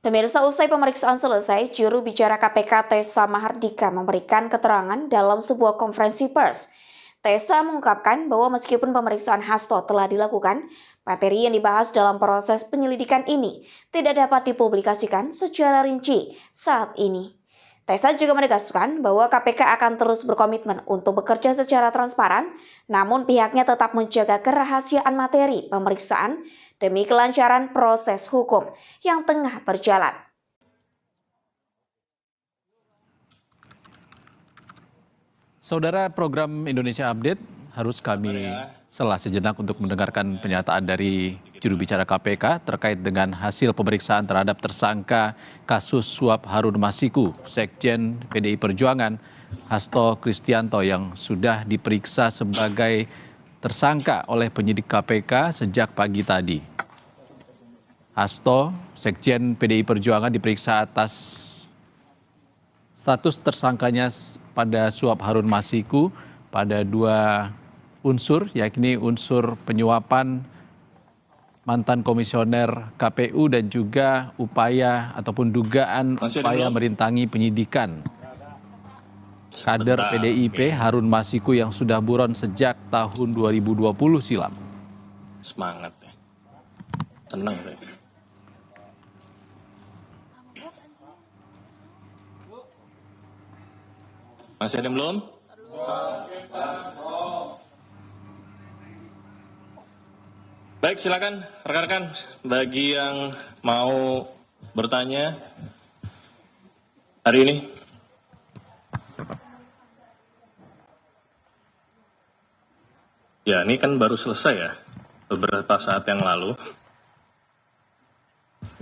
Pemirsa, usai pemeriksaan selesai, juru bicara KPK Tessa Mahardika memberikan keterangan dalam sebuah konferensi pers. Tessa mengungkapkan bahwa meskipun pemeriksaan Hasto telah dilakukan, materi yang dibahas dalam proses penyelidikan ini tidak dapat dipublikasikan secara rinci saat ini. Tessa juga menegaskan bahwa KPK akan terus berkomitmen untuk bekerja secara transparan, namun pihaknya tetap menjaga kerahasiaan materi pemeriksaan demi kelancaran proses hukum yang tengah berjalan. Saudara, program Indonesia Update harus kami sela sejenak untuk mendengarkan pernyataan dari juru bicara KPK terkait dengan hasil pemeriksaan terhadap tersangka kasus suap Harun Masiku, Sekjen PDI Perjuangan, Hasto Kristianto yang sudah diperiksa sebagai tersangka oleh penyidik KPK sejak pagi tadi. Hasto, Sekjen PDI Perjuangan diperiksa atas status tersangkanya pada suap Harun Masiku pada dua unsur, yakni unsur penyuapan mantan komisioner KPU dan juga upaya ataupun dugaan upaya merintangi penyidikan kader PDIP Harun Masiku yang sudah buron sejak tahun 2020 silam. Semangat ya. Tenang saya. Masih ada yang belum? Baik, silakan rekan-rekan bagi yang mau bertanya hari ini. Ya, ini kan baru selesai ya, beberapa saat yang lalu.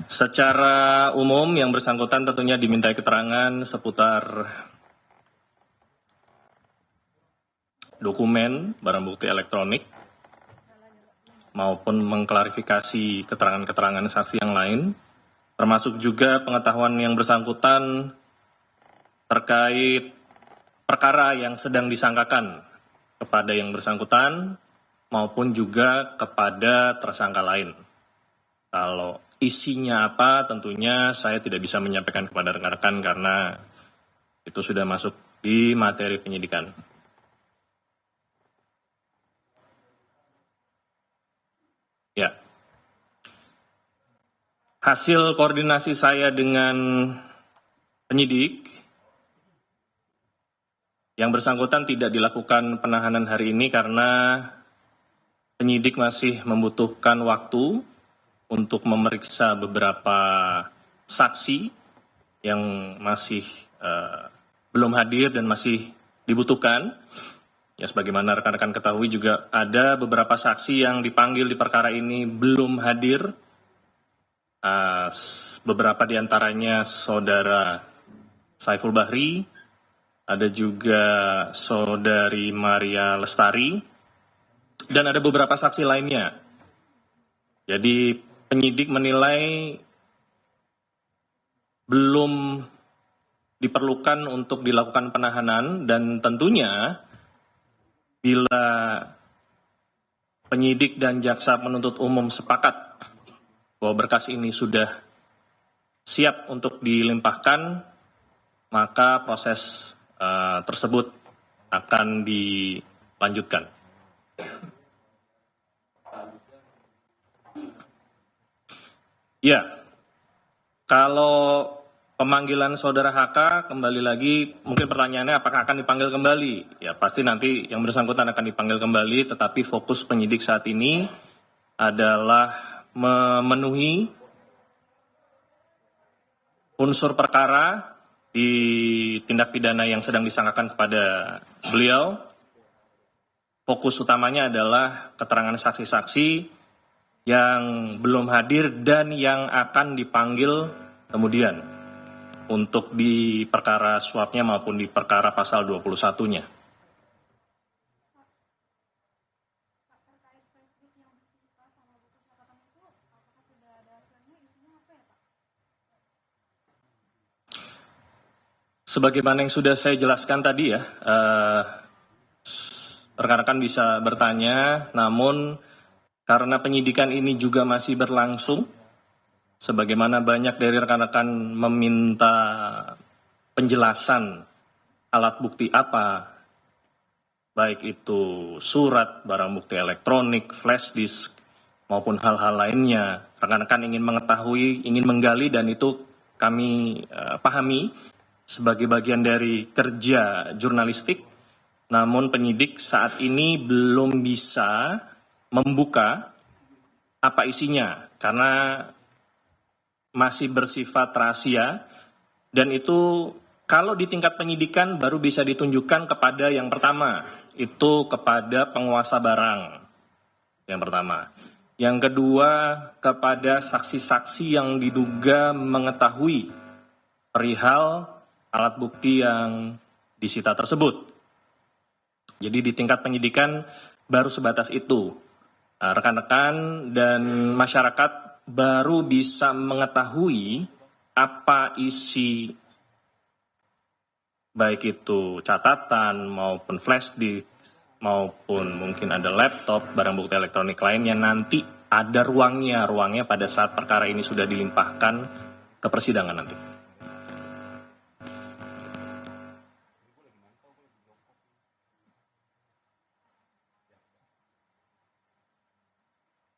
Secara umum yang bersangkutan tentunya dimintai keterangan seputar dokumen, barang bukti elektronik, maupun mengklarifikasi keterangan-keterangan saksi yang lain, termasuk juga pengetahuan yang bersangkutan terkait perkara yang sedang disangkakan kepada yang bersangkutan, maupun juga kepada tersangka lain. Kalau isinya apa, tentunya saya tidak bisa menyampaikan kepada rekan-rekan karena itu sudah masuk di materi penyidikan. Ya, hasil koordinasi saya dengan penyidik yang bersangkutan tidak dilakukan penahanan hari ini karena penyidik masih membutuhkan waktu untuk memeriksa beberapa saksi yang masih belum hadir dan masih dibutuhkan. Ya, sebagaimana rekan-rekan ketahui juga ada beberapa saksi yang dipanggil di perkara ini belum hadir. Beberapa diantaranya saudara Saiful Bahri, ada juga saudari Maria Lestari, dan ada beberapa saksi lainnya. Jadi penyidik menilai belum diperlukan untuk dilakukan penahanan dan tentunya bila penyidik dan jaksa penuntut umum sepakat bahwa berkas ini sudah siap untuk dilimpahkan, maka proses tersebut akan dilanjutkan. Ya, kalau pemanggilan saudara HK kembali lagi, mungkin pertanyaannya apakah akan dipanggil kembali? Ya, pasti nanti yang bersangkutan akan dipanggil kembali, tetapi fokus penyidik saat ini adalah memenuhi unsur perkara di tindak pidana yang sedang disangkakan kepada beliau. Fokus utamanya adalah keterangan saksi-saksi yang belum hadir dan yang akan dipanggil kemudian untuk di perkara suapnya maupun di perkara pasal 21-nya. Sebagaimana yang sudah saya jelaskan tadi ya, rekan-rekan bisa bertanya, namun karena penyidikan ini juga masih berlangsung, sebagaimana banyak dari rekan-rekan meminta penjelasan alat bukti apa, baik itu surat, barang bukti elektronik, flash disk, maupun hal-hal lainnya. Rekan-rekan ingin mengetahui, ingin menggali, dan itu kami pahami sebagai bagian dari kerja jurnalistik. Namun penyidik saat ini belum bisa membuka apa isinya, karena masih bersifat rahasia, dan itu kalau di tingkat penyidikan baru bisa ditunjukkan kepada yang pertama, itu kepada penguasa barang, yang pertama. Yang kedua, kepada saksi-saksi yang diduga mengetahui perihal alat bukti yang disita tersebut. Jadi di tingkat penyidikan baru sebatas itu. Rekan-rekan dan masyarakat baru bisa mengetahui apa isi, baik itu catatan maupun flash disk maupun mungkin ada laptop, barang bukti elektronik lainnya, nanti ada ruangnya pada saat perkara ini sudah dilimpahkan ke persidangan nanti.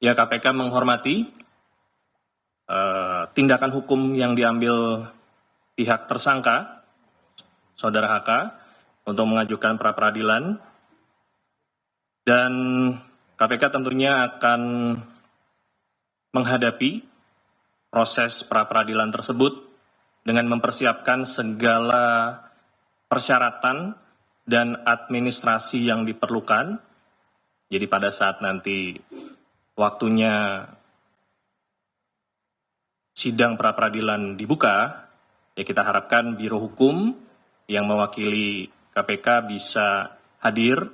Ya, KPK menghormati tindakan hukum yang diambil pihak tersangka, Saudara HK, untuk mengajukan pra-peradilan, dan KPK tentunya akan menghadapi proses pra-peradilan tersebut dengan mempersiapkan segala persyaratan dan administrasi yang diperlukan. Jadi pada saat nanti waktunya sidang pra-peradilan dibuka, ya kita harapkan Biro Hukum yang mewakili KPK bisa hadir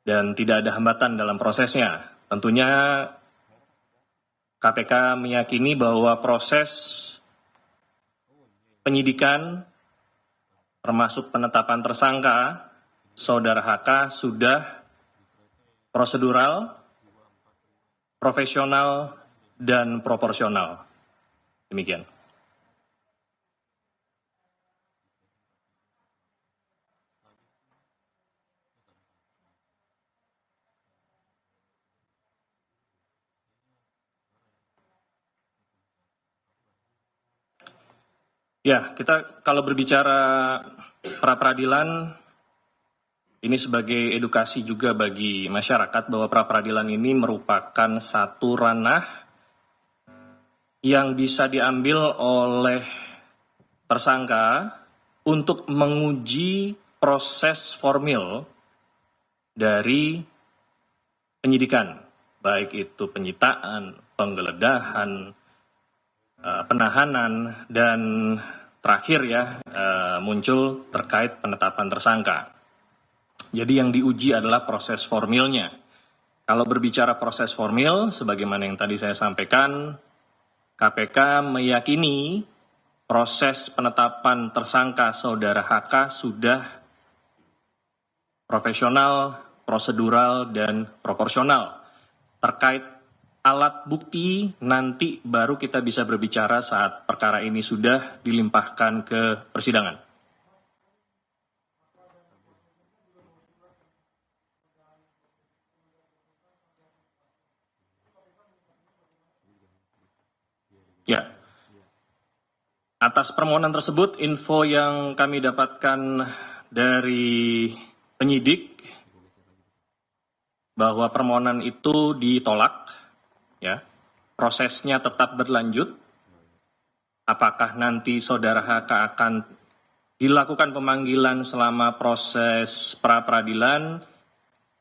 dan tidak ada hambatan dalam prosesnya. Tentunya KPK meyakini bahwa proses penyidikan termasuk penetapan tersangka Saudara HK sudah prosedural, profesional, dan proporsional. Demikian. Ya, kita kalau berbicara pra-peradilan, ini sebagai edukasi juga bagi masyarakat bahwa pra-peradilan ini merupakan satu ranah yang bisa diambil oleh tersangka untuk menguji proses formil dari penyidikan, baik itu penyitaan, penggeledahan, penahanan, dan terakhir ya muncul terkait penetapan tersangka. Jadi yang diuji adalah proses formilnya. Kalau berbicara proses formil, sebagaimana yang tadi saya sampaikan, KPK meyakini proses penetapan tersangka Saudara HK sudah profesional, prosedural, dan proporsional. Terkait alat bukti, nanti baru kita bisa berbicara saat perkara ini sudah dilimpahkan ke persidangan. Ya, atas permohonan tersebut, info yang kami dapatkan dari penyidik bahwa permohonan itu ditolak, ya, prosesnya tetap berlanjut. Apakah nanti Saudara HK akan dilakukan pemanggilan selama proses pra-peradilan,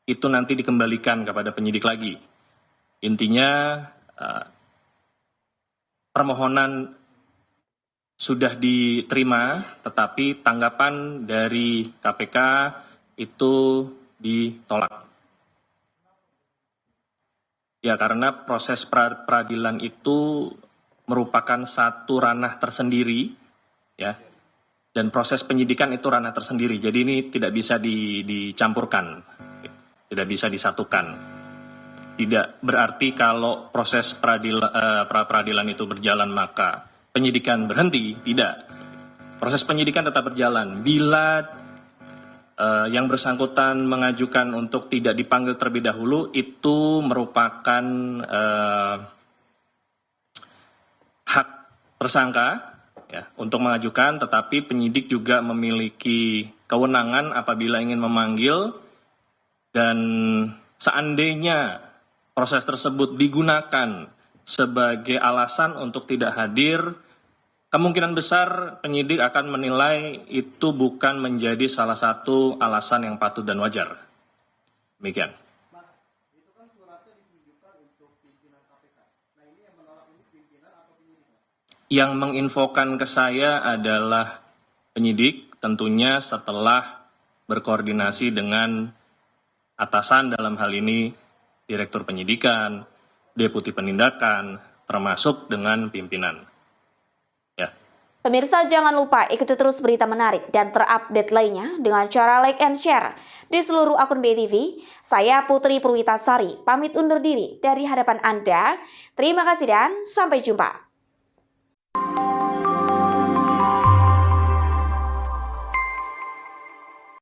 itu nanti dikembalikan kepada penyidik lagi. Intinya, permohonan sudah diterima, tetapi tanggapan dari KPK itu ditolak. Ya, karena proses peradilan itu merupakan satu ranah tersendiri, ya, dan proses penyidikan itu ranah tersendiri. Jadi ini tidak bisa dicampurkan, tidak bisa disatukan. Tidak berarti kalau proses pra-peradilan itu berjalan maka penyidikan berhenti, tidak. Proses penyidikan tetap berjalan. Bila yang bersangkutan mengajukan untuk tidak dipanggil terlebih dahulu, itu merupakan hak tersangka ya, untuk mengajukan, tetapi penyidik juga memiliki kewenangan apabila ingin memanggil, dan seandainya proses tersebut digunakan sebagai alasan untuk tidak hadir, kemungkinan besar penyidik akan menilai itu bukan menjadi salah satu alasan yang patut dan wajar. Demikian. Mas, itu kan suratnya ditujukan untuk pimpinan KPK. Nah, ini yang menolak ini pimpinan atau penyidik, Mas? Yang menginfokan ke saya adalah penyidik, tentunya setelah berkoordinasi dengan atasan, dalam hal ini Direktur Penyidikan, Deputi Penindakan, termasuk dengan pimpinan. Ya. Pemirsa, jangan lupa ikuti terus berita menarik dan terupdate lainnya dengan cara like and share di seluruh akun BTV. Saya Putri Purwitasari, pamit undur diri dari hadapan Anda. Terima kasih dan sampai jumpa.